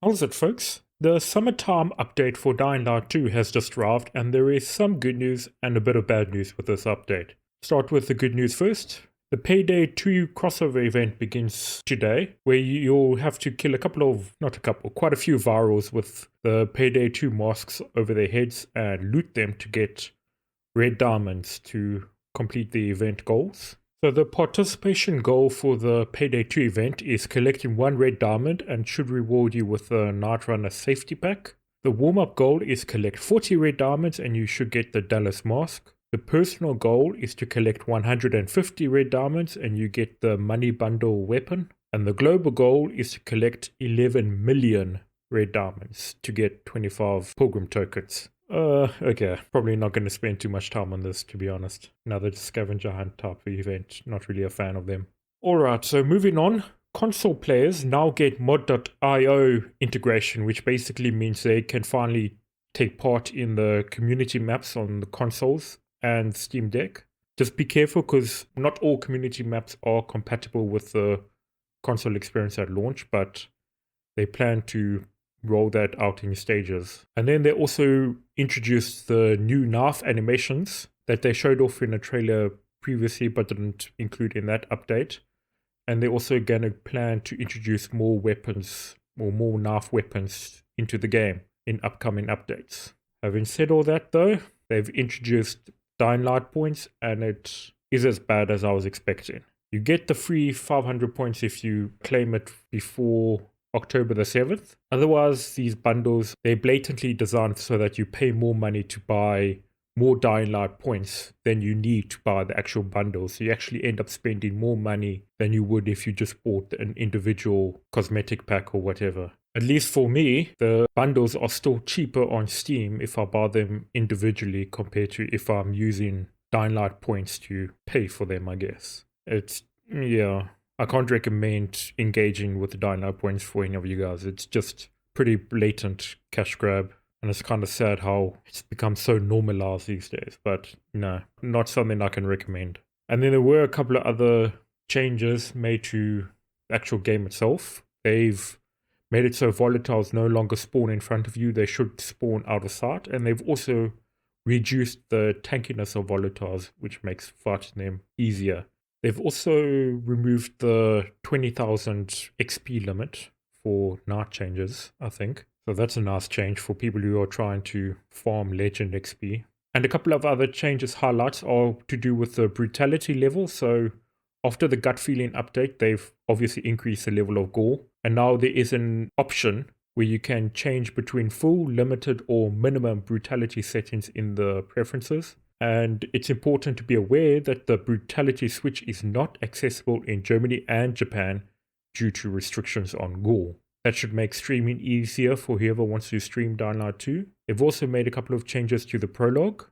How's it, folks? The summertime update for Dying Light 2 has just arrived, and there is some good news and a bit of bad news with this update. Start with the good news first. The Payday 2 crossover event begins today, where you'll have to kill quite a few virals with the Payday 2 masks over their heads and loot them to get red diamonds to complete the event goals. So the participation goal for the Payday 2 event is collecting one red diamond and should reward you with a Night Runner safety pack. The warm-up goal is collect 40 red diamonds and you should get the Dallas mask. The personal goal is to collect 150 red diamonds and you get the money bundle weapon. And the global goal is to collect 11 million red diamonds to get 25 pilgrim tokens. Okay. Probably not going to spend too much time on this, to be honest. Another scavenger hunt type of event. Not really a fan of them. Alright, so moving on. Console players now get mod.io integration, which basically means they can finally take part in the community maps on the consoles and Steam Deck. Just be careful because not all community maps are compatible with the console experience at launch, but they plan to roll that out in stages. And then they also introduced the new knife animations that they showed off in a trailer previously but didn't include in that update. And they're also going to plan to introduce more weapons or more knife weapons into the game in upcoming updates. Having said all that though, they've introduced Dying Light points and it is as bad as I was expecting. You get the free 500 points if you claim it before October the 7th. Otherwise, these bundles, they're blatantly designed so that you pay more money to buy more Dying Light points than you need to buy the actual bundles. So you actually end up spending more money than you would if you just bought an individual cosmetic pack or whatever. At least for me, the bundles are still cheaper on Steam if I buy them individually compared to if I'm using Dying Light points to pay for them, I guess. I can't recommend engaging with the Dying Light points for any of you guys. It's just pretty blatant cash grab. And it's kind of sad how it's become so normalized these days. But no, not something I can recommend. And then there were a couple of other changes made to the actual game itself. They've made it so volatiles no longer spawn in front of you. They should spawn out of sight. And they've also reduced the tankiness of volatiles, which makes fighting them easier. They've also removed the 20,000 XP limit for night changes, I think. So that's a nice change for people who are trying to farm legend XP. And a couple of other changes highlights are to do with the brutality level. So after the gut feeling update, they've obviously increased the level of gore. And now there is an option where you can change between full, limited, or minimum brutality settings in the preferences. And it's important to be aware that the brutality switch is not accessible in Germany and Japan due to restrictions on gore. That should make streaming easier for whoever wants to stream Dying Light 2. They've also made a couple of changes to the prologue.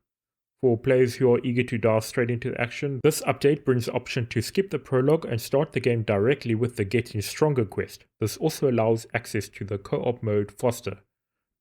For players who are eager to dive straight into the action, this update brings the option to skip the prologue and start the game directly with the Getting Stronger quest. This also allows access to the co-op mode faster.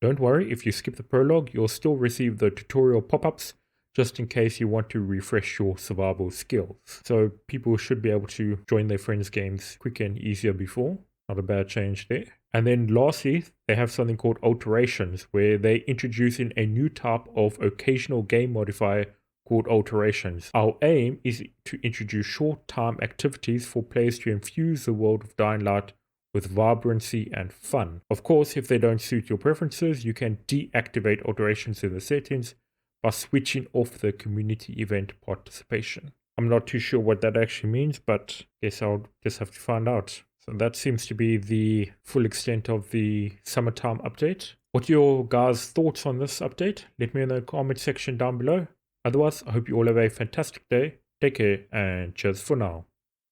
Don't worry, if you skip the prologue, you'll still receive the tutorial pop-ups just in case you want to refresh your survival skills. So people should be able to join their friends' games quicker and easier before. Not a bad change there. And then lastly, they have something called alterations, where they introduce in a new type of occasional game modifier called alterations. Our aim is to introduce short-time activities for players to infuse the world of Dying Light with vibrancy and fun. Of course, if they don't suit your preferences, you can deactivate alterations in the settings by switching off the community event participation. I'm not too sure what that actually means, but I guess I'll just have to find out. So that seems to be the full extent of the summertime update. What are your guys' thoughts on this update? Let me know in the comment section down below. Otherwise, I hope you all have a fantastic day. Take care and cheers for now.